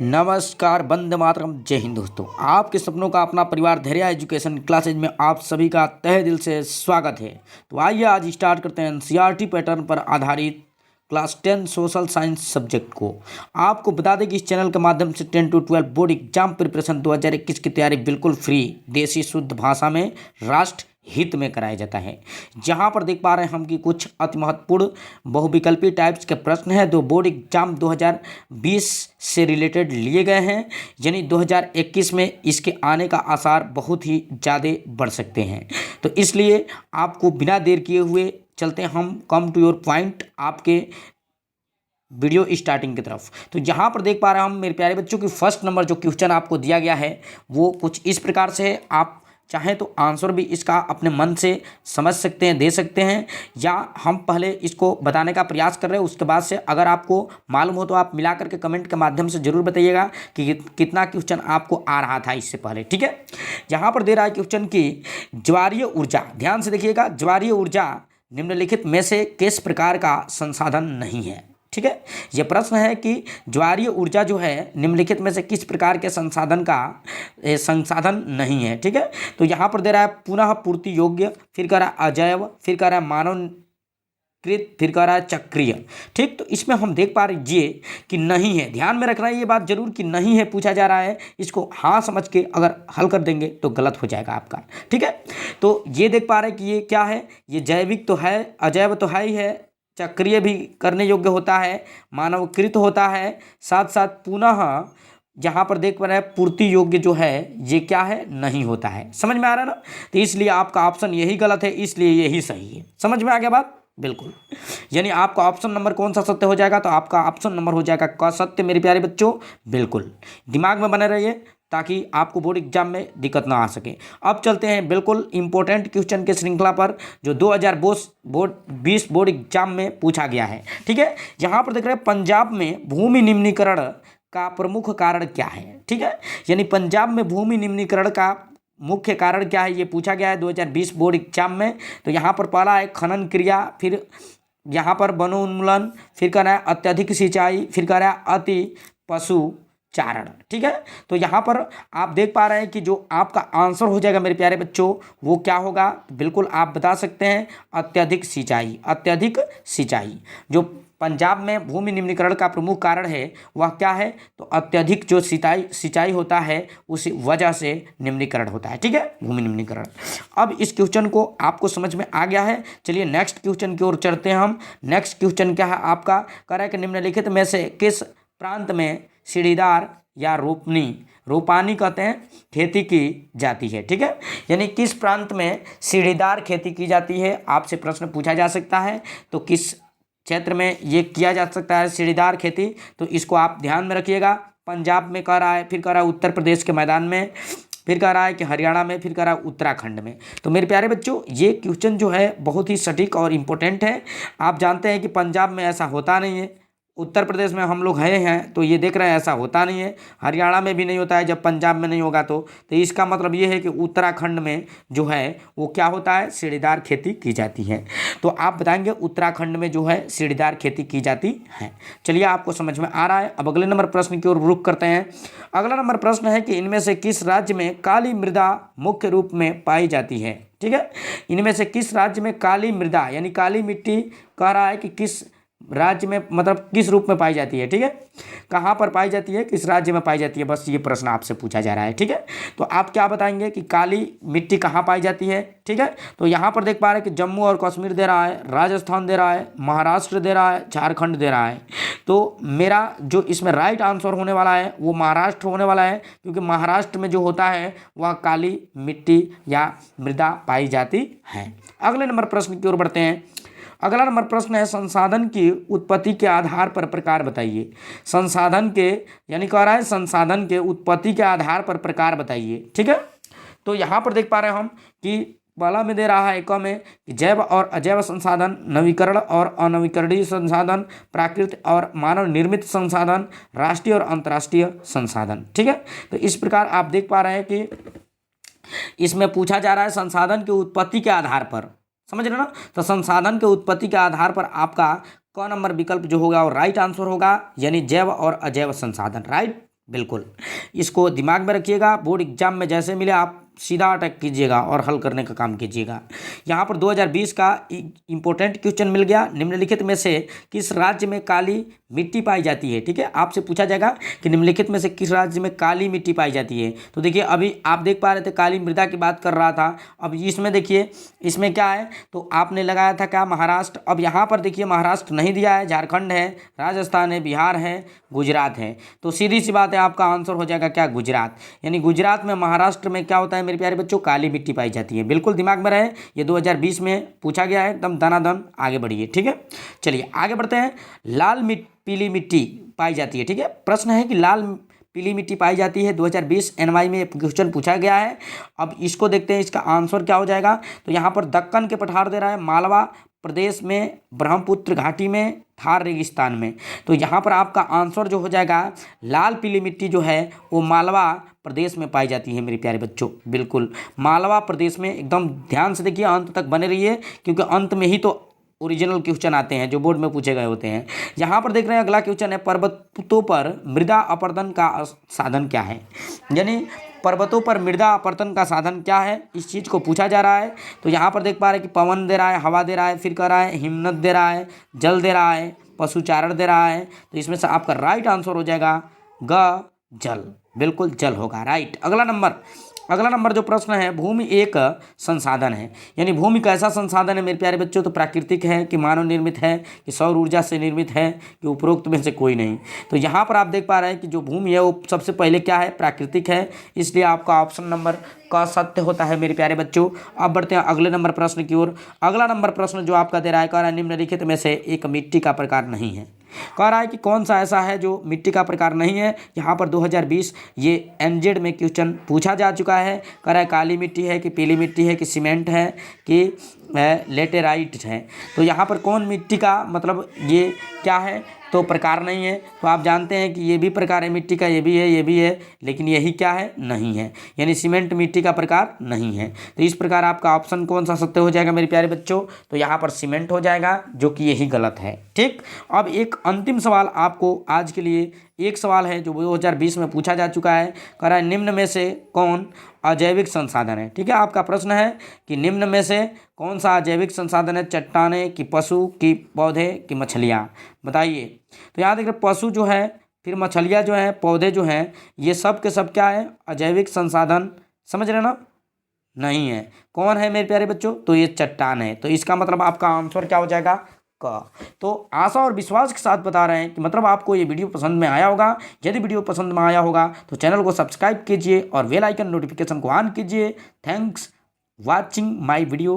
नमस्कार, वंदे मातरम, जय हिंद। दोस्तों, आपके सपनों का अपना परिवार धैर्य एजुकेशन क्लासेज में आप सभी का तहे दिल से स्वागत है। तो आइए आज स्टार्ट करते हैं एनसीईआरटी पैटर्न पर आधारित क्लास 10 सोशल साइंस सब्जेक्ट को। आपको बता दें कि इस चैनल के माध्यम से 10 to 12 बोर्ड एग्जाम प्रिपरेशन 2021 की तैयारी बिल्कुल फ्री, देसी शुद्ध भाषा में, राष्ट्र हित में कराया जाता है। जहां पर देख पा रहे हैं हम कि कुछ अति महत्वपूर्ण बहुविकल्पी टाइप्स के प्रश्न हैं जो बोर्ड एग्जाम 2020 से रिलेटेड लिए गए हैं, यानी 2021 में इसके आने का आसार बहुत ही ज़्यादा बढ़ सकते हैं। तो इसलिए आपको बिना देर किए हुए चलते हैं हम कम टू योर पॉइंट आपके वीडियो स्टार्टिंग की तरफ। तो यहाँ पर देख पा रहे हैं हम मेरे प्यारे बच्चों की फर्स्ट नंबर जो क्वेश्चन आपको दिया गया है वो कुछ इस प्रकार से है। आप चाहें तो आंसर भी इसका अपने मन से समझ सकते हैं, दे सकते हैं, या हम पहले इसको बताने का प्रयास कर रहे हैं, उसके बाद से अगर आपको मालूम हो तो आप मिला करके कमेंट के माध्यम से जरूर बताइएगा कि कितना क्वेश्चन आपको आ रहा था इससे पहले। ठीक है, यहाँ पर दे रहा है क्वेश्चन की ज्वारीय ऊर्जा। ध्यान से देखिएगा, ज्वारीय ऊर्जा निम्नलिखित में से किस प्रकार का संसाधन नहीं है। ठीक है, यह प्रश्न है कि ज्वारीय ऊर्जा जो है निम्नलिखित में से किस प्रकार के संसाधन का संसाधन नहीं है। ठीक है, तो यहाँ पर दे रहा है पुनः पूर्ति योग्य, फिर कह रहा है अजैव, फिर कह रहा है मानवकृत, फिर कह रहा है चक्रीय। ठीक, तो इसमें हम देख पा रहे कि नहीं है। ध्यान में रखना ये बात जरूर कि नहीं है पूछा जा रहा है, इसको हाँ समझ के अगर हल कर देंगे तो गलत हो जाएगा आपका। ठीक है, तो ये देख पा रहे हैं कि ये क्या है, ये जैविक तो है, अजैव तो है ही है, चक्रीय भी करने योग्य होता है, मानवकृत होता है, साथ साथ पुनः जहाँ पर देख पा रहे हैं पूर्ति योग्य जो है ये क्या है, नहीं होता है। समझ में आ रहा है ना? तो इसलिए आपका ऑप्शन यही गलत है, इसलिए यही सही है। समझ में आ गया बात? बिल्कुल, यानी आपका ऑप्शन नंबर कौन सा सत्य हो जाएगा? तो आपका ऑप्शन नंबर हो जाएगा क सत्य मेरे प्यारे बच्चों। बिल्कुल दिमाग में बने रहिए ताकि आपको बोर्ड एग्जाम में दिक्कत ना आ सके। अब चलते हैं बिल्कुल इंपॉर्टेंट क्वेश्चन के श्रृंखला पर जो 2020 बोर्ड एग्जाम में पूछा गया है। ठीक है, यहाँ पर देख रहे हैं पंजाब में भूमि निम्नीकरण का प्रमुख कारण क्या है। ठीक है, यानी पंजाब में भूमि निम्नीकरण का मुख्य कारण क्या है ये पूछा गया है 2020 बोर्ड एग्जाम में। तो यहाँ पर पहला है खनन क्रिया, फिर यहाँ पर वनोन्मूलन, फिर कह रहा है अत्यधिक सिंचाई, फिर कह रहा है अति पशु चारण। ठीक है, तो यहाँ पर आप देख पा रहे हैं कि जो आपका आंसर हो जाएगा मेरे प्यारे बच्चों वो क्या होगा, बिल्कुल आप बता सकते हैं अत्यधिक सिंचाई। अत्यधिक सिंचाई जो पंजाब में भूमि निम्नीकरण का प्रमुख कारण है वह क्या है, तो अत्यधिक जो सिंचाई होता है उसी वजह से निम्नीकरण होता है। ठीक है, भूमि निम्नीकरण। अब इस क्वेश्चन को आपको समझ में आ गया है। चलिए नेक्स्ट क्वेश्चन की ओर चलते हैं हम। नेक्स्ट क्वेश्चन क्या है आपका, कह रहा है कि निम्नलिखित में से किस प्रांत में सीढ़ीदार या रोपानी कहते हैं खेती की जाती है। ठीक है, यानी किस प्रांत में सीढ़ीदार खेती की जाती है, आपसे प्रश्न पूछा जा सकता है। तो किस क्षेत्र में ये किया जा सकता है सीढ़ीदार खेती, तो इसको आप ध्यान में रखिएगा। पंजाब में कह रहा है, फिर कह रहा है उत्तर प्रदेश के मैदान में, फिर कह रहा है कि हरियाणा में, फिर कह रहा है उत्तराखंड में। तो मेरे प्यारे बच्चों ये क्वेश्चन जो है बहुत ही सटीक और इम्पोर्टेंट है। आप जानते हैं कि पंजाब में ऐसा होता नहीं है, उत्तर प्रदेश में हम लोग हैं तो ये देख रहे हैं ऐसा होता नहीं है, हरियाणा में भी नहीं होता है, जब पंजाब में नहीं होगा तो इसका मतलब ये है कि उत्तराखंड में जो है वो क्या होता है, सीढ़ीदार खेती की जाती है। तो आप बताएंगे उत्तराखंड में जो है सीढ़ीदार खेती की जाती है। चलिए आपको समझ में आ रहा है। अब अगले नंबर प्रश्न की ओर रुख करते हैं। अगला नंबर प्रश्न है कि इनमें से किस राज्य में काली मृदा मुख्य रूप में पाई जाती है। ठीक है, इनमें से किस राज्य में काली मृदा यानी काली मिट्टी कह रहा है कि किस राज्य में, मतलब किस रूप में पाई जाती है। ठीक है, कहाँ पर पाई जाती है, किस राज्य में पाई जाती है, बस ये प्रश्न आपसे पूछा जा रहा है। ठीक है, तो आप क्या बताएंगे कि काली मिट्टी कहाँ पाई जाती है। ठीक है, तो यहाँ पर देख पा रहे हैं कि जम्मू और कश्मीर दे रहा है, राजस्थान दे रहा है, महाराष्ट्र दे रहा है, झारखंड दे रहा है। तो मेरा जो इसमें राइट आंसर होने वाला है वो महाराष्ट्र होने वाला है, क्योंकि महाराष्ट्र में जो होता है वह काली मिट्टी या मृदा पाई जाती है। अगले नंबर प्रश्न की ओर बढ़ते हैं। अगला नंबर प्रश्न है संसाधन की उत्पत्ति के आधार पर प्रकार बताइए। संसाधन के यानी कह रहा है संसाधन के उत्पत्ति के आधार पर प्रकार बताइए। ठीक है, तो यहाँ पर देख पा रहे हैं हम कि पहला में दे रहा है एक में कि जैव और अजैव संसाधन, नवीकरण और अनवीकरणीय संसाधन, प्राकृतिक और मानव निर्मित संसाधन, राष्ट्रीय और अंतर्राष्ट्रीय संसाधन। ठीक है, तो इस प्रकार आप देख पा रहे हैं कि इसमें पूछा जा रहा है संसाधन की उत्पत्ति के आधार पर। समझ रहे ना? तो संसाधन के उत्पत्ति के आधार पर आपका क नंबर विकल्प जो होगा वो राइट आंसर होगा, यानी जैव और अजैव संसाधन। राइट, बिल्कुल, इसको दिमाग में रखिएगा। बोर्ड एग्जाम में जैसे मिले आप सीधा अटैक कीजिएगा और हल करने का काम कीजिएगा। यहाँ पर 2020 का इंपॉर्टेंट क्वेश्चन मिल गया। निम्नलिखित में से किस राज्य में काली मिट्टी पाई जाती है? ठीक है, आपसे पूछा जाएगा कि निम्नलिखित में से किस राज्य में काली मिट्टी पाई जाती है। तो देखिए अभी आप देख पा रहे थे काली मृदा की बात कर रहा था। अब इसमें देखिए इसमें क्या है, तो आपने लगाया था क्या? महाराष्ट्र। अब यहाँ पर देखिए महाराष्ट्र नहीं दिया है, झारखंड है, राजस्थान है, बिहार है, गुजरात है। तो सीधी सी बात है, आपका आंसर हो जाएगा क्या? गुजरात। यानी गुजरात में, महाराष्ट्र में क्या होता है मेरे प्यारे बच्चों? काली मिट्टी पाई जाती है। बिल्कुल दिमाग में रहे, ये 2020 में पूछा गया है। एकदम दनादन आगे बढ़िए। ठीक है, चलिए आगे बढ़ते हैं। लाल पीली मिट्टी पाई जाती है। ठीक है, प्रश्न है कि लाल पीली मिट्टी पाई जाती है। 2020 एनवाई में क्वेश्चन पूछा गया है। अब इसको देखते हैं, इसका आंसर क्या हो जाएगा। तो यहाँ पर दक्कन के पठार दे रहा है, मालवा प्रदेश में, ब्रह्मपुत्र घाटी में, थार रेगिस्तान में। तो यहाँ पर आपका आंसर जो हो जाएगा, लाल पीली मिट्टी जो है वो मालवा प्रदेश में पाई जाती है मेरे प्यारे बच्चों। बिल्कुल मालवा प्रदेश में। एकदम ध्यान से देखिए, अंत तक बने रहिए, क्योंकि अंत में ही तो ओरिजिनल क्वेश्चन आते हैं जो बोर्ड में पूछे गए होते हैं। यहाँ पर देख रहे हैं अगला क्वेश्चन है, पर्वतों पर मृदा अपरदन का साधन क्या है? यानी पर्वतों पर मृदा अपरदन का साधन क्या है, इस चीज़ को पूछा जा रहा है। तो यहाँ पर देख पा रहे हैं कि पवन दे रहा है, हवा दे रहा है, फिर कह रहा है हिमनद दे रहा है, जल दे रहा है, पशुचारण दे रहा है। तो इसमें से आपका राइट आंसर हो जाएगा ग, जल। बिल्कुल जल होगा राइट। अगला नंबर जो प्रश्न है, भूमि एक संसाधन है। यानी भूमि कैसा संसाधन है मेरे प्यारे बच्चों? तो प्राकृतिक है कि मानव निर्मित है कि सौर ऊर्जा से निर्मित है कि उपरोक्त में से कोई नहीं। तो यहाँ पर आप देख पा रहे हैं कि जो भूमि है वो सबसे पहले क्या है? प्राकृतिक है। इसलिए आपका ऑप्शन नंबर का सत्य होता है मेरे प्यारे बच्चों। अब बढ़ते हैं अगले नंबर प्रश्न की ओर। अगला नंबर प्रश्न जो आपका दे रहा है, कह रहा है निम्नलिखित में से एक मिट्टी का प्रकार नहीं है। कह रहा है कि कौन सा ऐसा है जो मिट्टी का प्रकार नहीं है। यहाँ पर 2020 ये एनजेड में क्वेश्चन पूछा जा चुका है। कह रहा है काली मिट्टी है कि पीली मिट्टी है कि सीमेंट है कि लेटेराइट है। तो यहाँ पर कौन मिट्टी का मतलब ये क्या है? तो प्रकार नहीं है। तो आप जानते हैं कि ये भी प्रकार है मिट्टी का, ये भी है, ये भी है, लेकिन यही क्या है? नहीं है। यानी सीमेंट मिट्टी का प्रकार नहीं है। तो इस प्रकार आपका ऑप्शन कौन सा सत्य हो जाएगा मेरे प्यारे बच्चों? तो यहाँ पर सीमेंट हो जाएगा, जो कि यही गलत है। ठीक, अब एक अंतिम सवाल आपको आज के लिए, एक सवाल है जो 2020 में पूछा जा चुका है। कह रहा है निम्न में से कौन अजैविक संसाधन है? ठीक है, आपका प्रश्न है कि निम्न में से कौन सा अजैविक संसाधन है? चट्टाने कि पशु कि पौधे कि मछलियाँ? बताइए। तो यहाँ देख रहे पशु जो है, फिर मछलियाँ जो हैं, पौधे जो हैं, ये सब के सब क्या है? अजैविक संसाधन। समझ रहे ना? नहीं है। कौन है मेरे प्यारे बच्चों? तो ये चट्टान है। तो इसका मतलब आपका आंसर क्या हो जाएगा? का। तो आशा और विश्वास के साथ बता रहे हैं कि मतलब आपको ये वीडियो पसंद में आया होगा। यदि वीडियो पसंद में आया होगा तो चैनल को सब्सक्राइब कीजिए और बेल आइकन नोटिफिकेशन को ऑन कीजिए। Thanks watching my video.